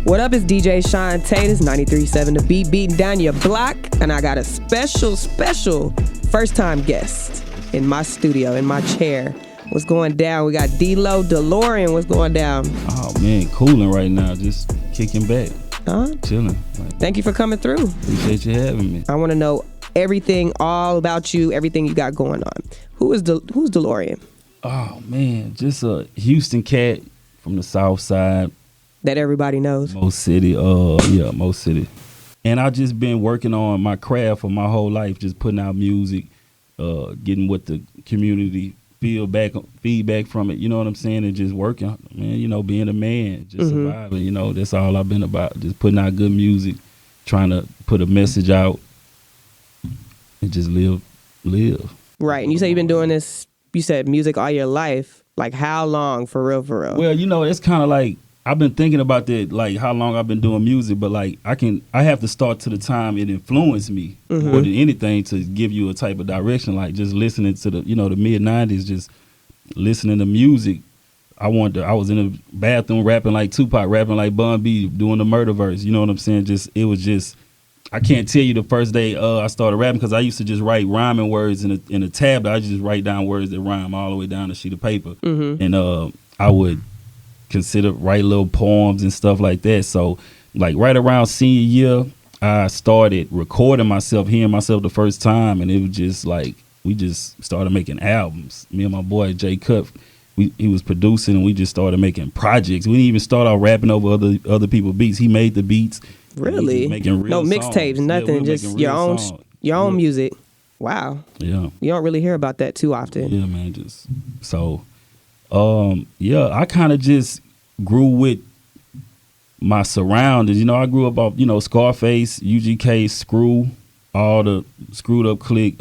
What up, it's DJ Shante. This is 93.7 The Beat, beating down your block. And I got a special first-time guest in my studio, in my chair. What's going down? We got Delorean. What's going down? Oh, man, cooling right now. Just kicking back. Chilling. Thank you for coming through. Appreciate you having me. I want to know everything, all about you, everything you got going on. Who's Delorean? Oh, man, just a Houston cat from the south side. That everybody knows. Most City. Most City. And I just been working on my craft for my whole life, just putting out music, getting what the community feedback from it, you know what I'm saying, and just working, man, being a man, just surviving, that's all I've been about, just putting out good music, trying to put a message out and just live. Right, and you say you've been doing this, you said music all your life, like how long, for real? Well, it's kind of like, I've been thinking about that, like how long I've been doing music, but like I have to start to the time it influenced me more than anything to give you a type of direction. Like just listening to the mid '90s, just listening to music. I was in the bathroom rapping like Tupac, rapping like Bun B, doing the murder verse. You know what I'm saying? I can't tell you the first day I started rapping, because I used to just write rhyming words in a tablet. I just write down words that rhyme all the way down a sheet of paper, and I would write little poems and stuff like that. So like right around senior year, I started recording myself, hearing myself the first time, and it was just like we just started making albums. Me and my boy Jay Cup, he was producing, and we just started making projects. We didn't even start out rapping over other people's beats. He made the beats. Really? Making real no mixtapes, nothing, just your own music. Wow. Yeah. You don't really hear about that too often. Yeah, man. Just so. I kind of just grew with my surroundings. I grew up off, Scarface, UGK, Screw, all the Screwed Up Clique,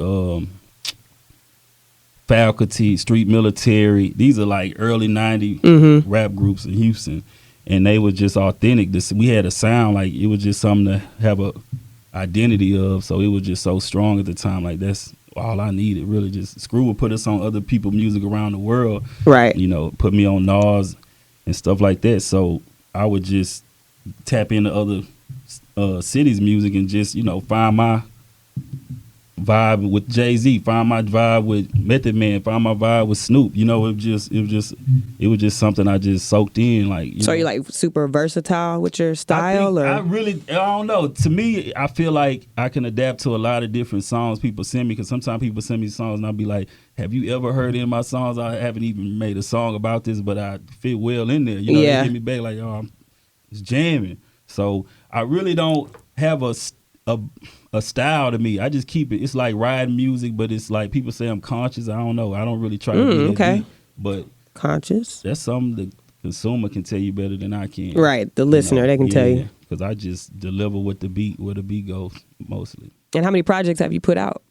Faculty, Street Military. These are like early 90s rap groups in Houston, and they were just authentic. We had a sound, like it was just something to have a identity of, so it was just so strong at the time. Like that's all I needed, really. Just Screw would put us on other people's music around the world, right? Put me on Nas and stuff like that. So I would just tap into other cities' music and just find my vibe with Jay-Z, find my vibe with Method Man, find my vibe with Snoop. It was just something I just soaked in. Like, so you like super versatile with your style, I don't know. To me, I feel like I can adapt to a lot of different songs people send me, because sometimes people send me songs and I'll be like, have you ever heard any of my songs? I haven't even made a song about this, but I fit well in there. They hit me back like, it's jamming. So I really don't have a style to me. I just keep it. It's like riding music, but it's like people say I'm conscious. I don't know. I don't really try to be that deep, but conscious. That's something the consumer can tell you better than I can. Right, the listener, they can tell you. Because I just deliver where the beat goes mostly. And how many projects have you put out?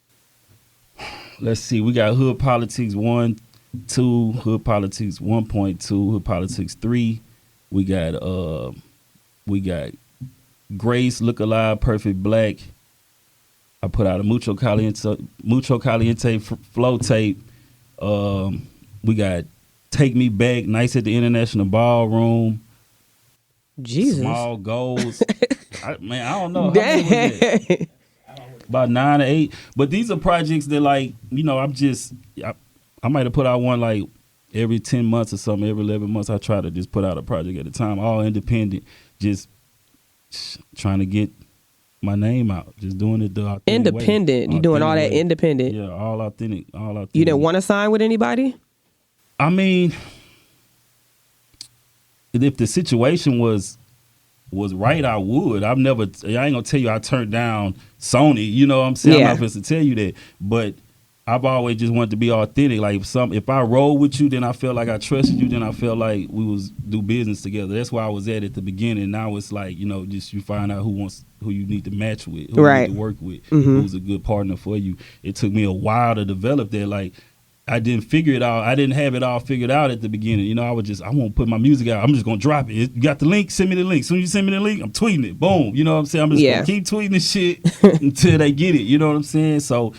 Let's see. We got Hood Politics 1, 2, Hood Politics 1.2, Hood Politics 3. We got Grace, Look Alive, Perfect Black. I put out a Mucho Caliente flow tape. We got Take Me Back, Nights at the International Ballroom. Jesus. Small Goals. I don't know. How many was that? About 9 or 8. But these are projects that, like, I might have put out one like every 10 months or something, every 11 months. I try to just put out a project at a time, all independent, just trying to get my name out, just doing it the authentic independent way. You doing all that way. Independent? Yeah, all authentic. You didn't want to sign with anybody? I mean, if the situation was right, I would. I ain't gonna tell you I turned down Sony, you know what I'm saying? Yeah. I'm not supposed to tell you that, but I've always just wanted to be authentic. Like if I roll with you, then I felt like I trusted you. Then I felt like we was do business together. That's where I was at the beginning. Now it's like, just you find out who you need to match with, who you need to work with, who's a good partner for you. It took me a while to develop that. Like I didn't figure it out. I didn't have it all figured out at the beginning. I won't put my music out. I'm just gonna drop it. You got the link? Send me the link. As soon as you send me the link, I'm tweeting it. Boom. You know what I'm saying? I'm just gonna keep tweeting this shit until they get it. You know what I'm saying? So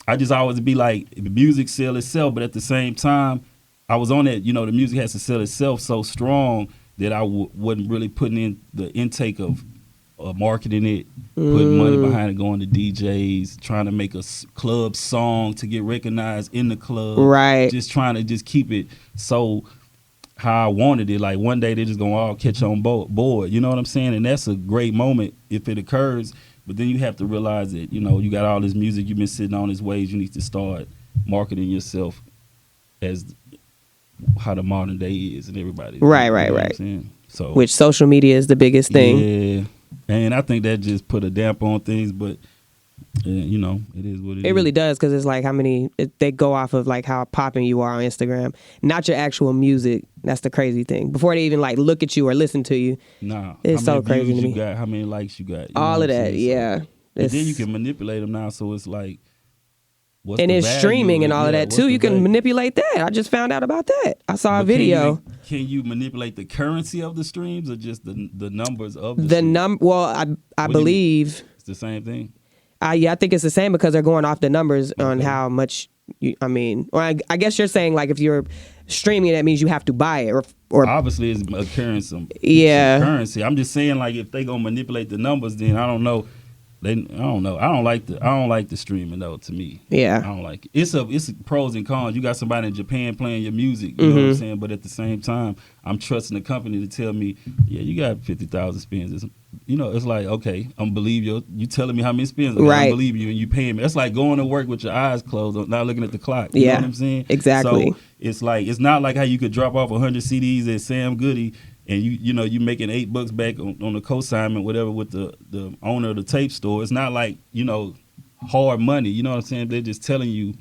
I just always be like, the music sell itself, but at the same time, I was on that, the music has to sell itself so strong that I wasn't really putting in the intake of marketing it, putting money behind it, going to DJs, trying to make a club song to get recognized in the club. Right. Just trying to just keep it so how I wanted it. Like one day they're just gonna all catch on board. You know what I'm saying? And that's a great moment if it occurs. But then you have to realize that, you know, you got all this music you've been sitting on this waves. You need to start marketing yourself as how the modern day is and everybody. Right, you know right, what right. I'm saying? So which social media is the biggest thing. Yeah. And I think that just put a damp on things, but you know, it is what it is. It really does, because it's like they go off of like how popping you are on Instagram, not your actual music. That's the crazy thing. Before they even like look at you or listen to you. Nah, it's so crazy to me. You got, how many likes you got? You all of that, yeah. So, and then you can manipulate them now, so it's like, what's and the it's value streaming and all of that too. You can value? manipulate that. I just found out about that. I saw a video. Can you manipulate the currency of the streams or just the numbers of the streams? Well, I believe it's the same thing. Yeah, I think it's the same, because they're going off the numbers on how much. I guess you're saying like if you're streaming, that means you have to buy it, or obviously it's a currency. Yeah, it's a currency. I'm just saying, like, if they gonna manipulate the numbers, then I don't know. I don't know. I don't like the streaming though. To me, yeah, I don't like it. It's pros and cons. You got somebody in Japan playing your music. You know what I'm saying? But at the same time, I'm trusting the company to tell me, yeah, you got 50,000 spins. You know, it's like, okay, I'm believe you telling me how many spins. Okay, right. I believe you and you paying me. It's like going to work with your eyes closed, not looking at the clock. You know what I'm saying? Exactly. So it's like, it's not like how you could drop off 100 CDs at Sam Goody and you making $8 back on the consignment, whatever, with the owner of the tape store. It's not like, hard money. You know what I'm saying? They're just telling you,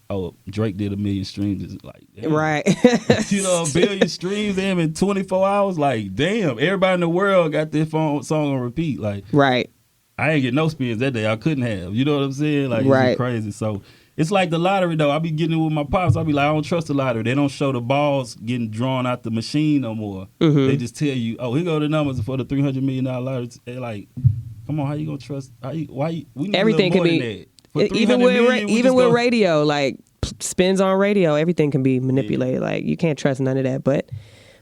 oh, Drake did 1 million streams. It's like, damn. Right. 1 billion streams, damn, in 24 hours. Like, damn, everybody in the world got their song on repeat. Like, right. I ain't get no spins that day. I couldn't have. You know what I'm saying? Like, right. It's just crazy. So it's like the lottery, though. I be getting it with my pops. I be like, I don't trust the lottery. They don't show the balls getting drawn out the machine no more. Mm-hmm. They just tell you, oh, here go the numbers for the $300 million lottery. They're like, come on, how you gonna trust? We need everything a little can more be than that. even with radio, like spins on radio, everything can be manipulated. Yeah. Like, you can't trust none of that. But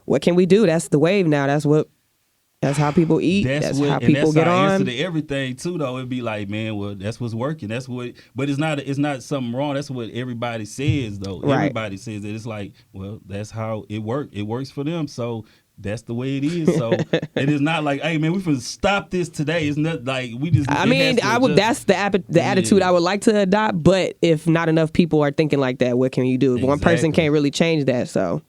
what can we do? That's the wave now. That's how people eat. That's how people get on. Answer to everything too, though. It'd be like, man, well, that's what's working. That's what. But it's not something wrong. That's what everybody says, though. Right. Everybody says that. It's like, well, that's how it works. It works for them, so that's the way it is. So it is not like, hey, man, we finna stop this today. It's not like we just. I mean, that's the attitude I would like to adopt. But if not enough people are thinking like that, what can you do? Exactly. One person can't really change that. So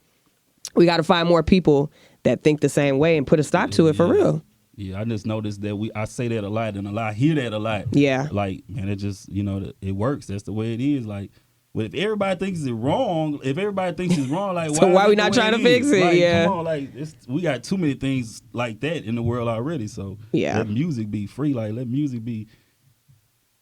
we got to find more people that think the same way and put a stop to it for real. Yeah, I just noticed that I say that a lot, and I hear that a lot. Yeah. Like, man, it just, it works. That's the way it is. Like, well, if everybody thinks it's wrong, like, so why we not trying to fix it? Like, yeah. Come on, like, we got too many things like that in the world already. So let music be free. Like, let music be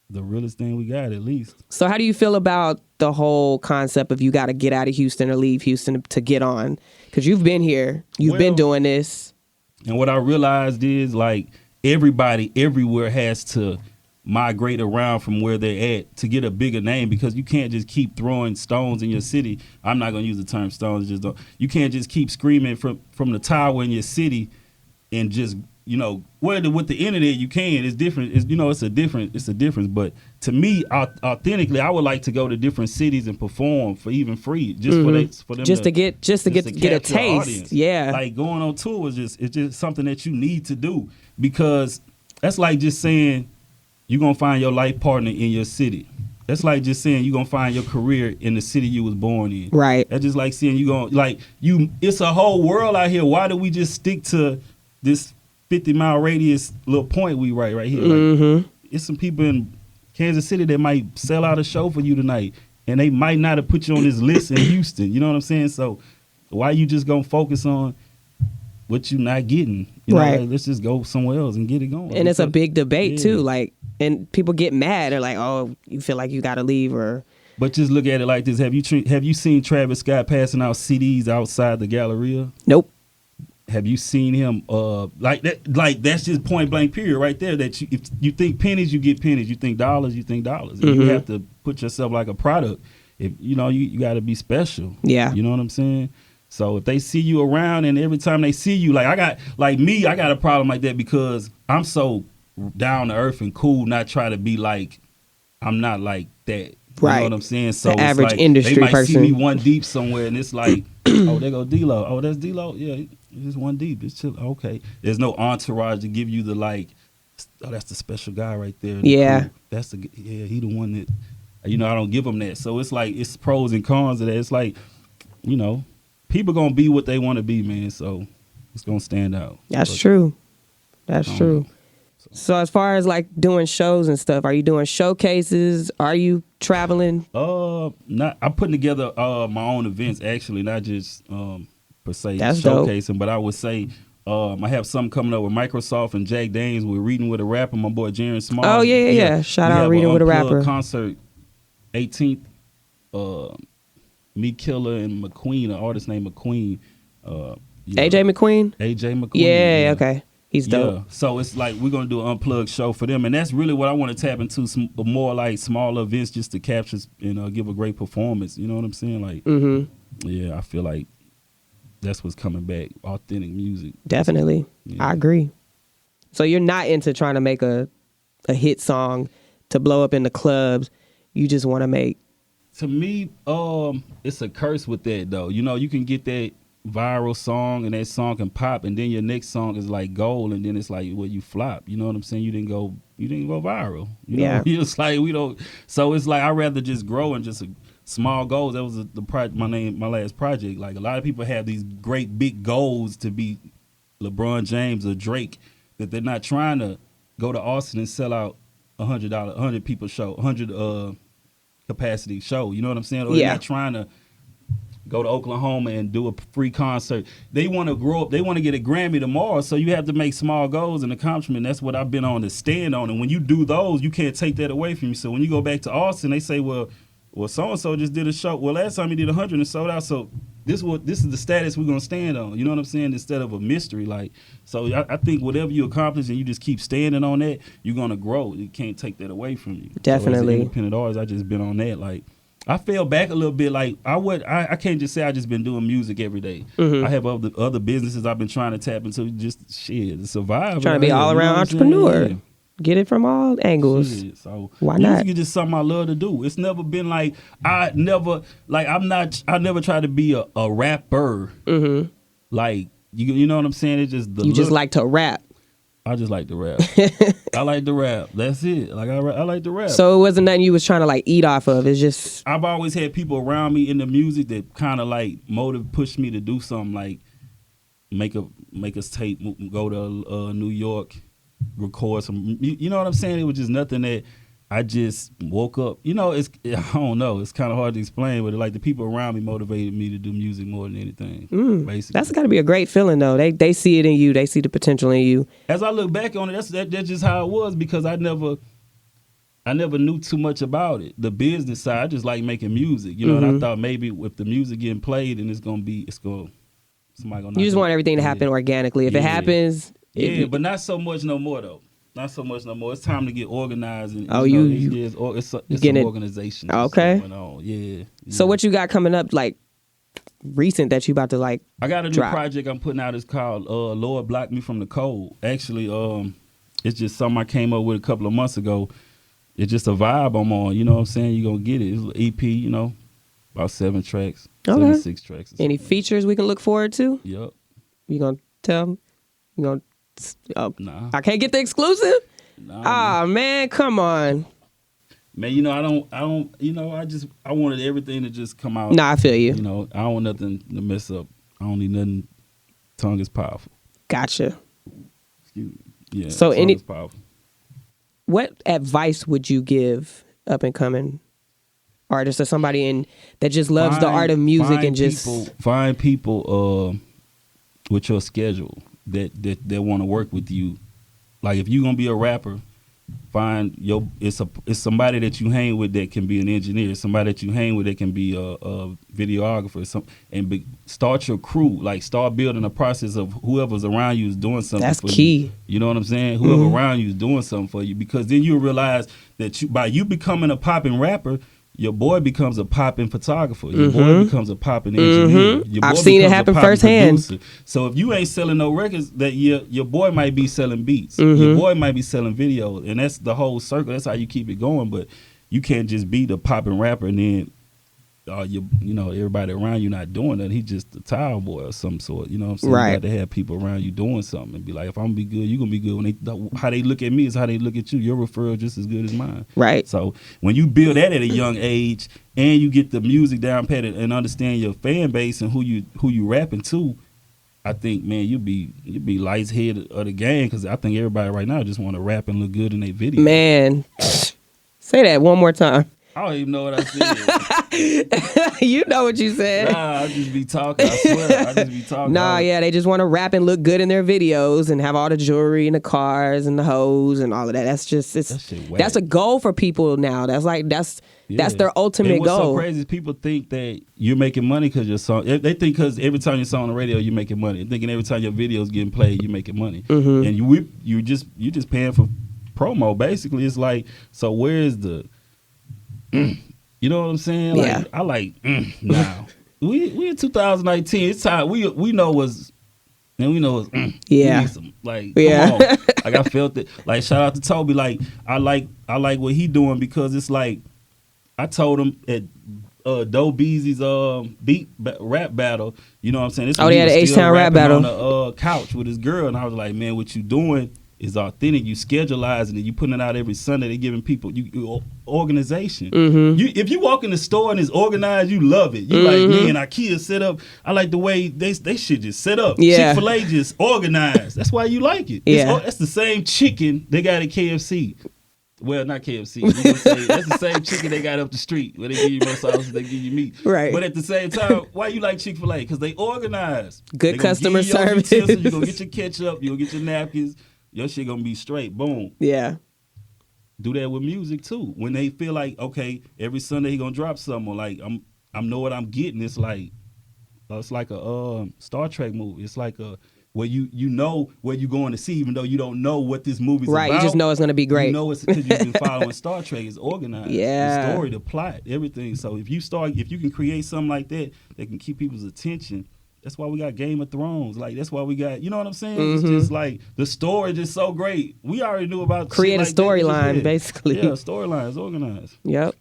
the realest thing we got, at least. So how do you feel about the whole concept of you got to get out of Houston or leave Houston to get on? Because you've been here. You've been doing this. And what I realized is, like, everybody everywhere has to migrate around from where they're at to get a bigger name, because you can't just keep throwing stones in your city. I'm not going to use the term stones. You can't just keep screaming from the tower in your city and just, with the internet you can. It's different. It's a difference. But to me, authentically, I would like to go to different cities and perform for even free, just for them to get a taste. Audience. Yeah, like going on tour it's just something that you need to do, because that's like just saying you're gonna find your life partner in your city. That's like just saying you're gonna find your career in the city you was born in. Right. That's just like saying it's a whole world out here. Why do we just stick to this 50-mile radius little point we right here? Like, it's some people in Kansas City that might sell out a show for you tonight, and they might not have put you on this list in Houston. You know what I'm saying? So why you just gonna focus on what you not getting? Right. Like, let's just go somewhere else and get it going. And it's a big debate too. Like, and people get mad. They're like, "Oh, you feel like you got to leave," or. But just look at it like this: Have you seen Travis Scott passing out CDs outside the Galleria? Nope. Have you seen him like that? Like, that's just point blank period right there. That if you think pennies, you get pennies. You think dollars, you think dollars. And you have to put yourself like a product. If you got to be special. Yeah. You know what I'm saying? So if they see you around and every time they see you, like I got a problem like that because I'm so down to earth and cool, not try to be like, I'm not like that. You know what I'm saying? So the it's average like industry they might person. see me one deep somewhere and it's like, oh, there go D-Lo. Oh, that's D-Lo? Yeah, it's one deep. It's chill. Okay. There's no entourage to give you the like, oh, that's the special guy right there. Yeah. That's he the one that, I don't give him that. So it's like, it's pros and cons of that. It's like, people gonna be what they want to be, man. So it's gonna stand out. That's true. That's true. So as far as like doing shows and stuff, are you doing showcases? Are you traveling? I'm putting together my own events actually, not just per se That's showcasing, dope. but I would say I have something coming up with Microsoft and Jack Danes. We're reading with a rapper, my boy Jaron Small. Oh yeah. Shout out Reading with a Rapper. Concert 18th. Me Killer and McQueen, an artist named McQueen. AJ McQueen? AJ McQueen. Yeah, okay. He's dope. Yeah. So it's like we're going to do an unplugged show for them. And that's really what I want to tap into, some more like smaller events just to capture and give a great performance. You know what I'm saying? Like, yeah, I feel like that's what's coming back, authentic music. Definitely. Yeah. I agree. So you're not into trying to make a hit song to blow up in the clubs. You just want to make. To me, it's a curse with that though. You can get that viral song and that song can pop, and then your next song is like gold, and then it's like, well, you flop. You know what I'm saying? You didn't go viral. Yeah. It's like we don't. So it's like I'd rather just grow and just small goals. That was my last project. Like a lot of people have these great big goals to be LeBron James or Drake, that they're not trying to go to Austin and sell out $100 people show, 100 capacity show. You know what I'm saying? Or they're not trying to go to Oklahoma and do a free concert. They want to grow up. They want to get a Grammy tomorrow. So you have to make small goals and accomplishment. That's what I've been on to stand on. And when you do those, you can't take that away from you. So when you go back to Austin, they say, well, so-and-so just did a show. Well, last time he did 100 and sold out. So this is the status we're going to stand on. You know what I'm saying? Instead of a mystery. Like, so I think whatever you accomplish and you just keep standing on that, you're going to grow. You can't take that away from you. Definitely. So as an independent artist, I just been on that. Like, I fell back a little bit. Like I can't just say I just been doing music every day. I have other businesses I've been trying to tap into, just to survive. Trying to be all around entrepreneur. Yeah. Get it from all angles. Shit. So why music not? is just something I love to do. It's never been like I never tried to be a rapper. Like you know what I'm saying? It's just just like to rap. I just like to rap. I like to rap. That's it. Like I like to rap. So it wasn't nothing you was trying to like eat off of. It's just I've always had people around me in the music that kind of like push me to do something, like make us tape, go to New York, record some. You know what I'm saying? It was just nothing that I just woke up. I don't know. It's kind of hard to explain, but like the people around me motivated me to do music more than anything. Basically, that's got to be a great feeling though. They see it in you. They see the potential in you. As I look back on it, that's just how it was, because I never knew too much about it. The business side, I just like making music, and I thought maybe if the music getting played, and somebody gonna. You just want everything to happen organically. If it happens, but not so much no more though. Not so much no more. It's time to get organized. And, it's an organization. Okay. Going on. Yeah. So what you got coming up, like recent, that you about to like? I got a new project I'm putting out. It's called Lord Block Me from the Cold. Actually, it's just something I came up with a couple of months ago. It's just a vibe I'm on. You know what I'm saying? You're gonna get it. It's an EP. About 7 tracks. Okay. 6 tracks. Any features we can look forward to? Yep. You gonna tell them? You gonna? Nah. I can't get the exclusive? Nah. Man, come on. Man, I wanted everything to just come out. Nah, I feel you. I don't want nothing to mess up. I don't need nothing. Tongue is powerful. Gotcha. Excuse me. Yeah. So tongue is powerful. What advice would you give up and coming artists or somebody that just loves the art of music and just find people with your schedule that want to work with you. Like if you're gonna be a rapper, find it's somebody that you hang with that can be an engineer, somebody that you hang with that can be a videographer, start your crew. Like start building a process of whoever's around you is doing something. That's for key. You know what I'm saying? Whoever around you is doing something for you, because then you realize that by you becoming a popping rapper, your boy becomes a popping photographer. Your boy becomes a popping engineer. Your boy I've seen it becomes a happen popping firsthand. producer. So if you ain't selling no records, that your boy might be selling beats. Your boy might be selling videos, and that's the whole circle. That's how you keep it going. But you can't just be the popping rapper and then you know, everybody around you not doing that. He's just a tile boy or some sort. You know what I'm saying? Right. You got to have people around you doing something and be like, if I'm gonna be good, you gonna be good. When how they look at me is how they look at you. Your referral just as good as mine. Right. So when you build that at a young age and you get the music down pat and understand your fan base and who you rapping to, I think, man, you be lights head of the game, because I think everybody right now just want to rap and look good in their video. Man, say that one more time. I don't even know what I said. You know what you said. Nah, I just be talking. I swear, I just be talking. Nah, yeah, they just want to rap and look good in their videos and have all the jewelry and the cars and the hoes and all of that. That's just that's a goal for people now. That's their ultimate and what's goal. So crazy is people think that you're making money because your song. They think because every time you're on the radio, you're making money. Thinking every time your video's getting played, you're making money. And you just paying for promo. Basically, it's like, so where's the you know what I'm saying? Like, Yeah. I like now. We in 2019. It's time. We know what's. And we know it's Yeah. we need some, like, Yeah. come on. Like, I felt it. Like, shout out to Toby. Like, I like what he doing, because it's like, I told him at Doe Beezy's rap battle, you know what I'm saying? This Oh, they had an H-Town rap battle on the couch with his girl, and I was like, man, what you doing is authentic. You scheduleizing it. You putting it out every Sunday. They giving people you organization. If you walk in the store and it's organized, you love it. You like, man, IKEA set up. I like the way they shit just set up. Yeah. Chick-fil-A just organized. That's why you like it. Yeah. That's the same chicken they got at KFC. Well, not KFC. You gonna say, that's the same chicken they got up the street where they give you more sauce and they give you meat. Right. But at the same time, why you like Chick-fil-A? Because they organize. Good customer service. You're going to get your ketchup. You're going to get your napkins. Your shit going to be straight. Boom. Yeah. Do that with music, too. When they feel like, okay, every Sunday he going to drop something, or like, I know what I'm getting. It's like a Star Trek movie. It's like a... where you know where you're going to see, even though you don't know what this movie's about. Right, you just know it's going to be great. You know it's because you've been following Star Trek. It's organized. Yeah. The story, the plot, everything. So if you can create something like that can keep people's attention, that's why we got Game of Thrones. Like, that's why we got, you know what I'm saying? It's just like, the story just so great. We already knew about create a like storyline, basically. Yeah, storyline is organized. Yep.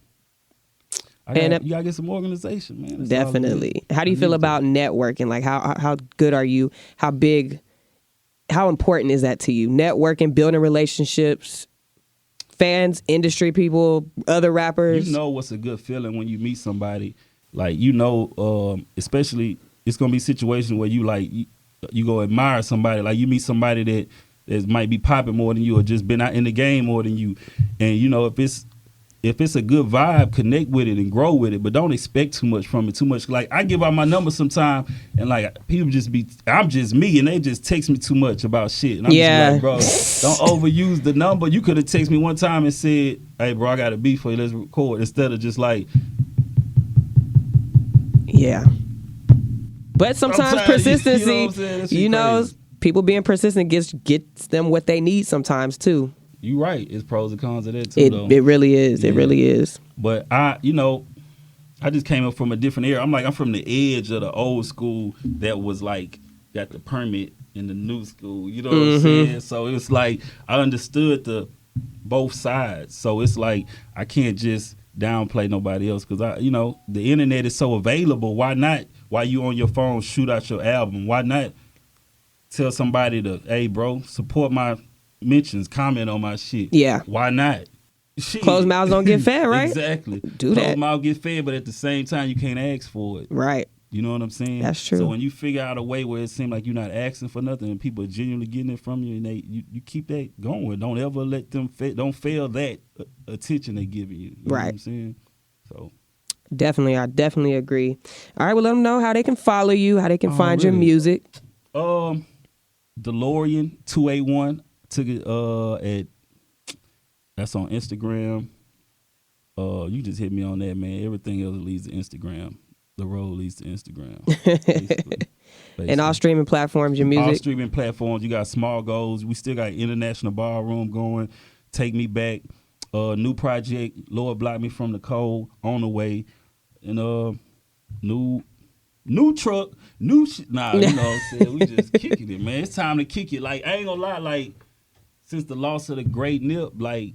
You gotta get some organization, man. That's definitely. How do you feel about networking? Like, how good are you? How important is that to you? Networking, building relationships, fans, industry people, other rappers. You know what's a good feeling when you meet somebody, like, you know, especially it's gonna be situations where you like you go admire somebody, like you meet somebody that might be popping more than you or just been out in the game more than you, and you know, if it's a good vibe, connect with it and grow with it, but don't expect too much from it. Too much, like, I give out my number sometime, and like people I'm just me, and they just text me too much about shit, and I'm just like, bro, don't overuse the number. You could have texted me one time and said, hey, bro, I got a beat for you, let's record, instead of just like, yeah. But sometimes persistency, you know, people being persistent gets them what they need sometimes too. You right. It's pros and cons of that too, though. It really is. Yeah. It really is. But I just came up from a different era. I'm from the edge of the old school that was like got the permit in the new school. You know what I'm saying? So it's like I understood the both sides. So it's like I can't just downplay nobody else, because the internet is so available. Why not? While you on your phone, shoot out your album. Why not tell somebody to, hey, bro, support my mentions, comment on my shit. Yeah. Why not? Shit. Closed mouths don't get fed, right? Exactly. Do that. Closed mouths get fed, but at the same time, you can't ask for it. Right. You know what I'm saying? That's true. So when you figure out a way where it seems like you're not asking for nothing and people are genuinely getting it from you, and you keep that going. Don't ever let them don't fail that attention they giving you. You know what I'm saying? So. Definitely. I definitely agree. All right, well, let them know how they can follow you, how they can find your music. Delorean 281 that's on Instagram. You just hit me on that, man. Everything else leads to Instagram. The road leads to Instagram. Basically. And all streaming platforms, your music. All streaming platforms. You got Small Goals. We still got International Ballroom going. Take Me Back. New project, Lord Block Me from the Cold, on the way. And new truck, new shit. Nah, you know what I'm saying? We just kicking it, man. It's time to kick it. Like, I ain't gonna lie, like, since the loss of the great Nip, like,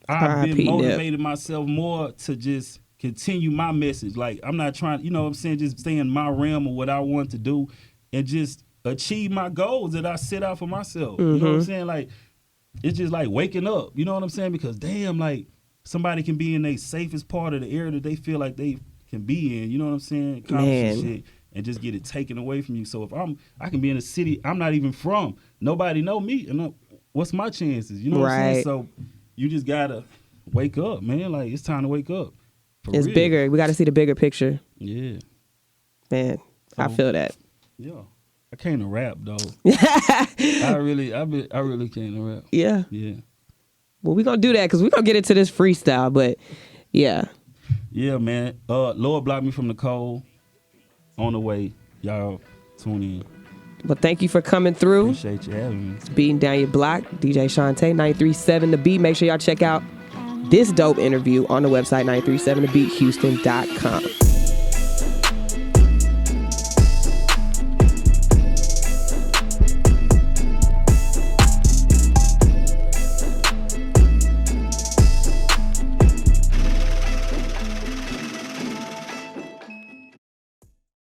I've been motivated myself more to just continue my message. Like, I'm not trying, you know what I'm saying, just stay in my realm of what I want to do and just achieve my goals that I set out for myself. You know what I'm saying? Like, it's just like waking up. You know what I'm saying? Because damn, like, somebody can be in their safest part of the area that they feel like they can be in. You know what I'm saying? Accomplish shit and just get it taken away from you. So if I can be in a city I'm not even from. Nobody know me. And what's my chances? You know what I'm saying? So you just gotta wake up, man. Like, it's time to wake up. It's real. Bigger. We got to see the bigger picture. Yeah, man. So, I feel that. Yeah, I can't rap though. I really can't rap. Yeah. Yeah. Well, we gonna do that because we gonna get into this freestyle. But yeah. Yeah, man. Lord Block Me from the Cold, on the way. Y'all tune in. Well, thank you for coming through. Appreciate you having me. It's Beatin Down Your Block, DJ Shante, 937 The Beat. Make sure y'all check out this dope interview on the website 937thebeathouston.com.